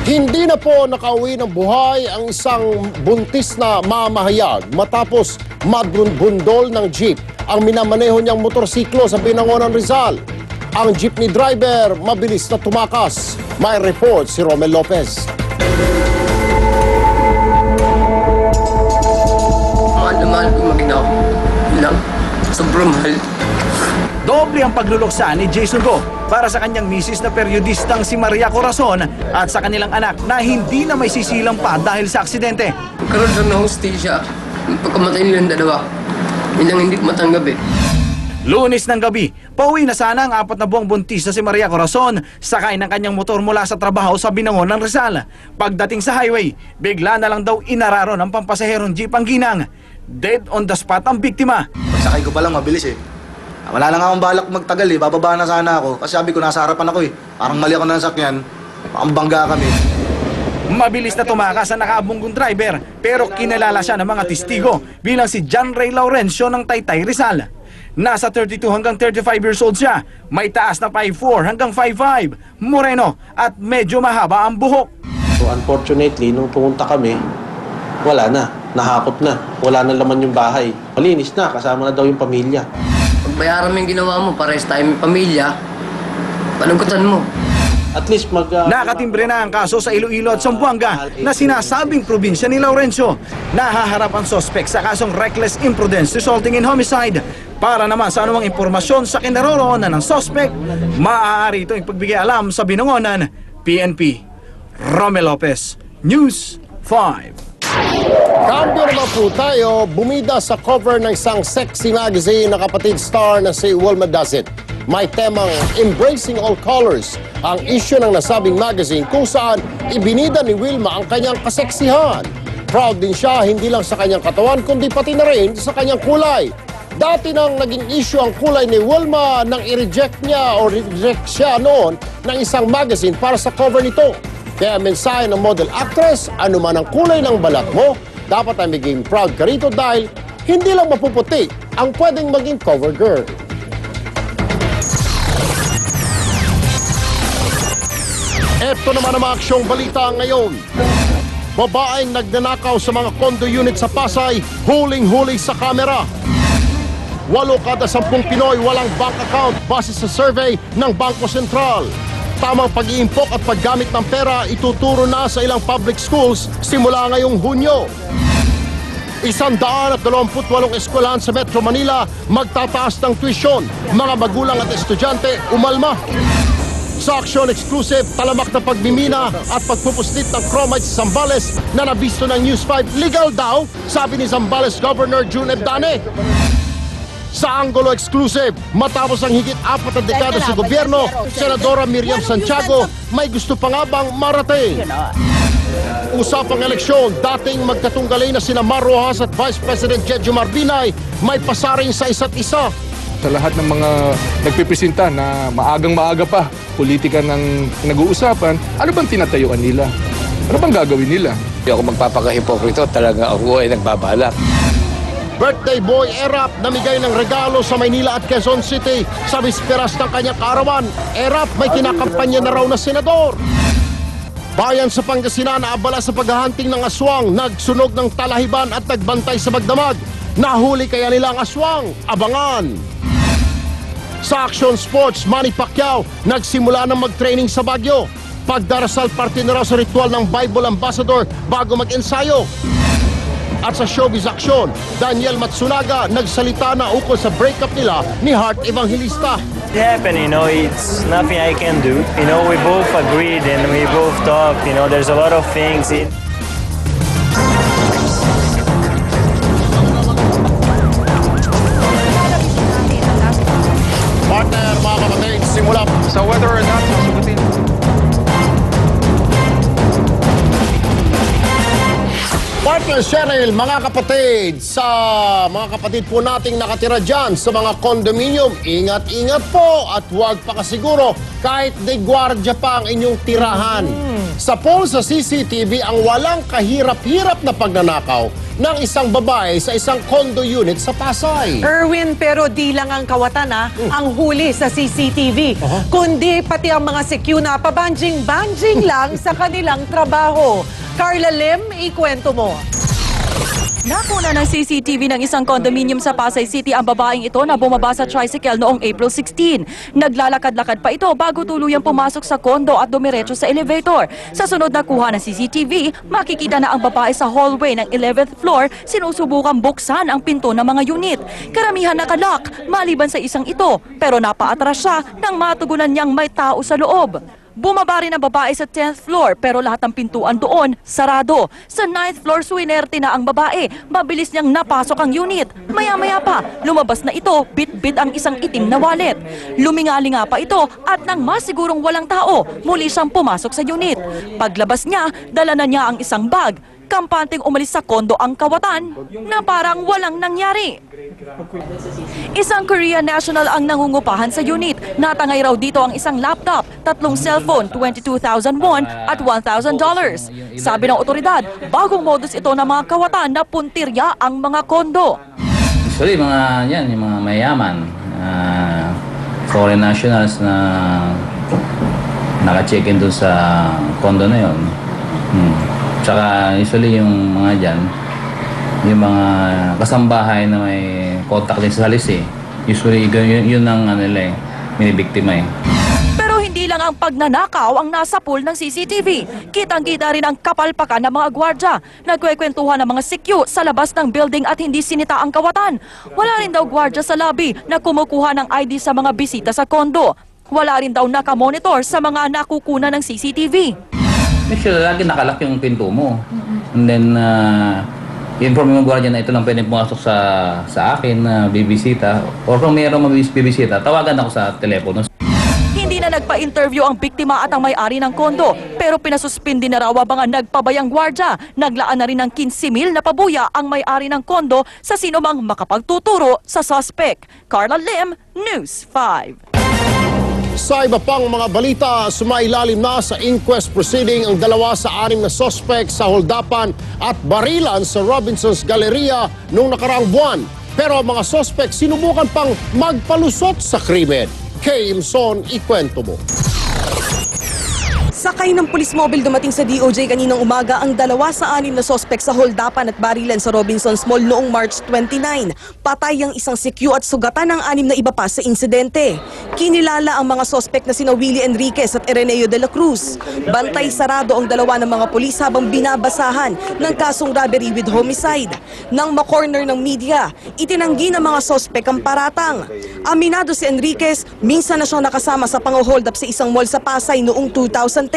Hindi na po nakauwi ng buhay ang isang buntis na mamahayag matapos madbundol ng jeep ang minamaneho niyang motorsiklo sa Binangonan, Rizal. Ang jeepney driver mabilis na tumakas. May report si Romel Lopez. Mahal na mahal ko maginaw. Lang, sobrang mahal. Doble ang pagluluksa ni Jason Go para sa kanyang misis na periodistang si Maria Corazon at sa kanilang anak na hindi na may sisilang pa dahil sa aksidente. Karoon lang na hostisya. Pagkamatay nilang dalawa, yun ang hindi ko matanggap eh. Lunes ng gabi, pauwi na sana ang 4 na buwang buntis na si Maria Corazon sakay ng kanyang motor mula sa trabaho sa Binangonan, Rizal. Pagdating sa highway, bigla na lang daw inararo ng pampasaherong jeep ang ginang. Dead on the spot ang biktima. Pagsakay ko pa lang mabilis eh. Wala na nga akong balak magtagal eh, bababa na sana ako. Kasi sabi ko nasa harapan ako eh. Parang mali ako ng sakyan, parang bangga kami. Mabilis na tumakas ang nakaabunggong driver pero kinalala siya ng mga testigo bilang si John Ray Laurencio ng Taytay, Rizal. Nasa 32 hanggang 35 years old siya, may taas na 5'4 hanggang 5'5, moreno at medyo mahaba ang buhok. So unfortunately, nung pumunta kami, wala na, nahakot na, wala na laman yung bahay. Malinis na, kasama na daw yung pamilya. Pagbayaran mo yung ginawa mo, pares tayo may pamilya, panagutan mo. At least Nakatimbre na ang kaso sa Iloilo at Zamboanga na sinasabing probinsya ni Laurencio. Nahaharap ang sospek sa kasong reckless imprudence resulting in homicide. Para naman sa anumang impormasyon sa kinaroroonan ng sospek, maaari itong pagbigay alam sa Binangonan, PNP. Romel Lopez, News 5. Cambio naman po tayo, bumida sa cover ng isang sexy magazine na kapatid star na si Wilma Dazit. May temang Embracing All Colors ang issue ng nasabing magazine kung saan ibinida ni Wilma ang kanyang kaseksihan. Proud din siya hindi lang sa kanyang katawan kundi pati na rin sa kanyang kulay. Dati nang naging issue ang kulay ni Wilma nang i-reject niya o reject siya noon ng isang magazine para sa cover nito. Kaya mensahe ng model actress, ano man ang kulay ng balat mo, dapat ay maging proud ka rito dahil hindi lang mapuputi ang pwedeng maging cover girl. Ito naman ang mga aksyong balita ngayon. Babaeng nagnanakaw sa mga condo unit sa Pasay, huling-huli sa kamera. 8 kada 10 Pinoy walang bank account base sa survey ng Bangko Sentral. Tamang pag-iimpok at paggamit ng pera ituturo na sa ilang public schools simula ngayong Hunyo. 128 eskwelahan sa Metro Manila magtataas ng tuition. Mga magulang at estudyante umalma. Sa Aksyon Exclusive, talamak na pagmimina at pagpupuslit ng chromite sa Zambales na nabisto ng News 5 legal daw, sabi ni Zambales Governor June Ebdane. Sa Angulo Exclusive, matapos ang higit 4 na dekada sa gobyerno, Senadora Miriam Santiago may gusto pa nga bang marating. Usapang eleksyon, dating magkatunggalay na sina Mar Rojas at Vice President Jejo Marbinay may pasaring sa isa't isa. Sa lahat ng mga nagpipresenta na maagang-maaga pa, politika ng nag-uusapan, ano bang tinatayuan nila? Ano bang gagawin nila? Hindi ako magpapaka-hipokrito, talaga ako ay nagbabalak. Birthday boy Erap namigay ng regalo sa Maynila at Quezon City sa bisperas ng kanyang kaarawan. Erap may kinakampanya na raw na senador. Bayan sa Pangasinan na abala sa paghahunting ng aswang, nagsunog ng talahiban at nagbantay sa magdamag. Nahuli kaya nila ang aswang? Abangan! Sa Action Sports, Manny Pacquiao nagsimula ng mag-training sa Baguio. Pagdarasal parte na raw sa ritual ng Bible Ambassador bago mag-ensayo. At sa Showbiz Action, Daniel Matsunaga nagsalita na ukol sa breakup nila ni Heart Evangelista. It happened, it's nothing I can do. We both agreed and we both talked, there's a lot of things. Partner, mga kapatid, simula Sa whether or not masugutin. Partner Cheryl, mga kapatid, sa mga kapatid po nating nakatira dyan sa mga condominium, ingat-ingat po at huwag pakasiguro kahit de gwardiya pa ang inyong tirahan. Sa poll sa CCTV, ang walang kahirap-hirap na pagnanakaw, ng isang babae sa isang condo unit sa Pasay. Erwin, pero di lang ang kawatan ang huli sa CCTV, kundi pati ang mga CQ na pabanjing-banjing lang sa kanilang trabaho. Carla Lim, ikwento mo. Nakuna ng CCTV ng isang condominium sa Pasay City ang babaeng ito na bumaba sa tricycle noong April 16. Naglalakad-lakad pa ito bago tuluyang pumasok sa kondo at dumiretso sa elevator. Sa sunod na kuha ng CCTV, makikita na ang babae sa hallway ng 11th floor sinusubukan buksan ang pinto ng mga unit. Karamihan nakalock, maliban sa isang ito, pero napaatras siya nang matugunan niyang may tao sa loob. Bumaba rin ang babae sa 10th floor pero lahat ng pintuan doon sarado. Sa 9th floor, swinerte na ang babae. Mabilis niyang napasok ang unit. Maya-maya pa, lumabas na ito, bit-bit ang isang itim na wallet. Lumingali nga pa ito at nang masigurong walang tao, muli siyang pumasok sa unit. Paglabas niya, dala na niya ang isang bag. Kampanteng umalis sa kondo ang kawatan na parang walang nangyari. Isang Korean national ang nangungupahan sa unit. Natangay raw dito ang isang laptop, 3 cellphone, 22,000 won at $1,000. Sabi ng otoridad, bagong modus ito ng mga kawatan na puntirya ang mga kondo. Usually, yung mga mayaman, foreign nationals na naka-check-in dun sa kondo na yun. Tsaka usually yung mga dyan, yung mga kasambahay na may contact din sa salisi, usually yun ang minibiktima eh. Pero hindi lang ang pagnanakaw ang nasa pool ng CCTV. Kitang-kita rin ang kapalpakan ng mga gwardya. Nagkwekwentuhan ng mga CQ sa labas ng building at hindi sinita ang kawatan. Wala rin daw gwardya sa lobby na kumukuha ng ID sa mga bisita sa kondo. Wala rin daw nakamonitor sa mga nakukunan ng CCTV. Usually, lagi nakalak yung pinto mo. And then, inform yung guardian na ito lang pwede pumasok sa akin na bibisita. Or kung mayroong mabibisita, tawagan ako sa telepono. Hindi na nagpa-interview ang biktima at ang may-ari ng kondo, pero pinasuspindi na raw ang mga nagpabayang gwardya. Naglaan na rin ng 15,000 na pabuya ang may-ari ng kondo sa sinumang makapagtuturo sa suspect. Carla Lim, News 5. Sa iba pang mga balita, sumailalim na sa inquest proceeding ang 2 sa 6 na suspect sa holdapan at barilan sa Robinson's Galleria noong nakaraang buwan. Pero ang mga suspect sinubukan pang magpalusot sa krimen. Kay Imson, ikwento mo. Sakay ng police mobile dumating sa DOJ kaninang umaga ang 2 sa 6 na sospek sa holdapan at barilan sa Robinson's Mall noong March 29. Patay ang isang CQ at sugatan ng 6 na iba pa sa insidente. Kinilala ang mga sospek na sina Willie Enriquez at Ireneo de la Cruz. Bantay sarado ang 2 ng mga pulis habang binabasahan ng kasong robbery with homicide. Nang makorner ng media, itinanggi ng mga sospek ang paratang. Aminado si Enriquez, minsan na siyang nakasama sa pang-hold up sa isang mall sa Pasay noong 2010,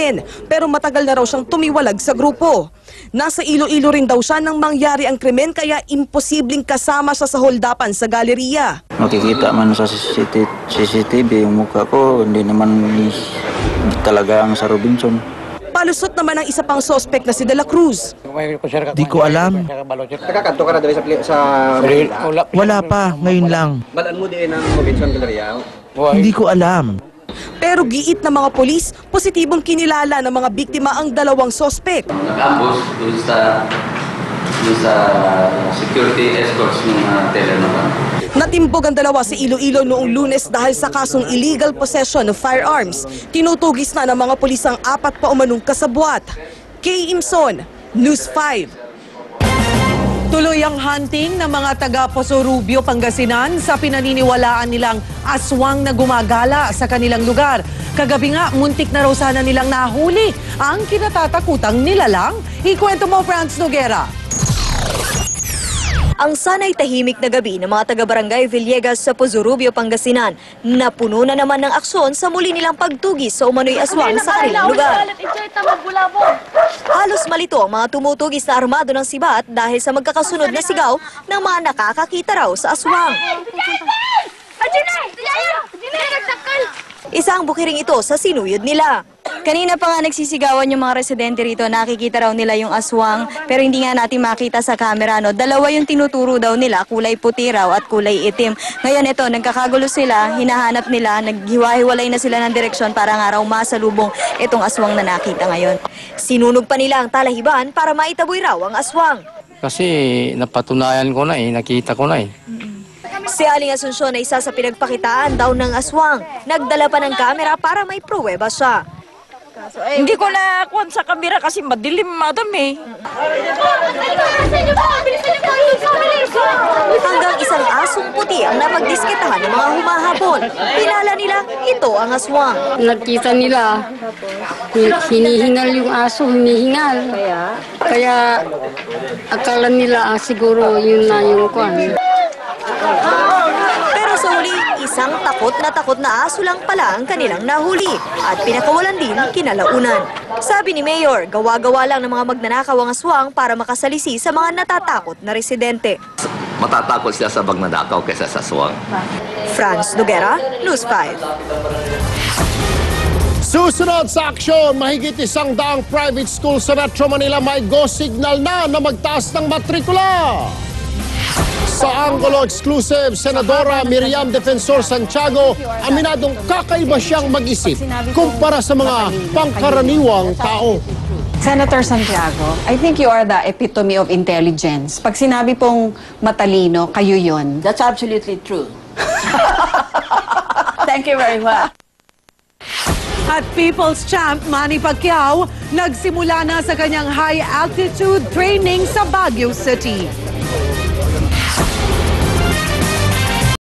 pero matagal na raw siyang tumiwalag sa grupo. Nasa Iloilo rin daw siya nang mangyari ang krimen kaya imposibleng kasama siya sa holdapan sa galeriya. Makikita man sa CCTV yung mukha ko, hindi naman talaga ang sa Robinson. Palusot naman ang isa pang sospek na si De La Cruz. Di ko alam. Nakakanto ka na dali sa Wala pa, ngayon lang. Balaan mo din ang Robinson Galleria? Hindi ko alam. Pero giit ng mga polis, positibong kinilala ng mga biktima ang 2 sospek. Nag-ambos doon sa security escorts ng teller naman. Natimbog ang 2 sa Iloilo noong Lunes dahil sa kasong illegal possession of firearms. Tinutugis na ng mga pulis ang 4 pa umanong kasabwat. Kay Imson, News 5. Tuloy ang hunting ng mga taga Poso Rubio, Pangasinan sa pinaniniwalaan nilang aswang na gumagala sa kanilang lugar. Kagabi nga, muntik na raw sana nilang nahuli ang kinatatakutang nilalang. Ikwento mo, Franz Noguera. Ang sanay tahimik na gabi ng mga taga-barangay Villegas sa Poso Rubio, Pangasinan, napuno na naman ng aksyon sa muli nilang pagtugis sa umano'y aswang sa kanilang lugar. Halos malito ang mga tumutugis na armado ng sibat dahil sa magkakasunod na sigaw ng mga nakakakita raw sa aswang. Isang bukiring ito sa sinuyod nila. Kanina pa nga nagsisigawan yung mga residente rito, nakikita raw nila yung aswang, pero hindi nga natin makita sa camera, no? 2 yung tinuturo daw nila, kulay puti raw at kulay itim. Ngayon ito, nagkakagulo sila, hinahanap nila, naghiwa-hiwalay na sila ng direksyon para nga raw masalubong itong aswang na nakita ngayon. Sinunog pa nila ang talahiban para maitaboy raw ang aswang. Kasi napatunayan ko na nakita ko na Si Aling Asuncion ay isa sa pinagpakitaan daw ng aswang. Nagdala pa ng kamera para may pruweba siya. Hindi ko na kuwan sa kamera kasi madilim, madam eh. Hanggang isang asong puti ang napagdiskitahan ng mga humahabol. Pinala nila, ito ang aswang. Nakita nila, hinihingal yung aso, hinihingal. Kaya akala nila siguro yun na yung kwan. Pero sa huli, isang takot na aso lang pala ang kanilang nahuli at pinakawalan din kinalaunan. Sabi ni Mayor, gawa-gawa lang ng mga magnanakaw ang aswang para makasalisi sa mga natatakot na residente. Matatakot sila sa magnanakaw kaysa sa aswang. Franz Noguera, News 5. Susunod sa aksyon, mahigit 100 private school sa Metro Manila may go signal na magtaas ng matrikula. Sa Angulo Exclusive, Senadora Miriam Defensor Santiago, aminadong kakaiba siyang mag-isip kumpara sa mga pangkaraniwang tao. Senator Santiago, I think you are the epitome of intelligence. Pag sinabi pong matalino, kayo yun. That's absolutely true. Thank you very much. At People's Champ Manny Pacquiao, nagsimula na sa kanyang high-altitude training sa Baguio City.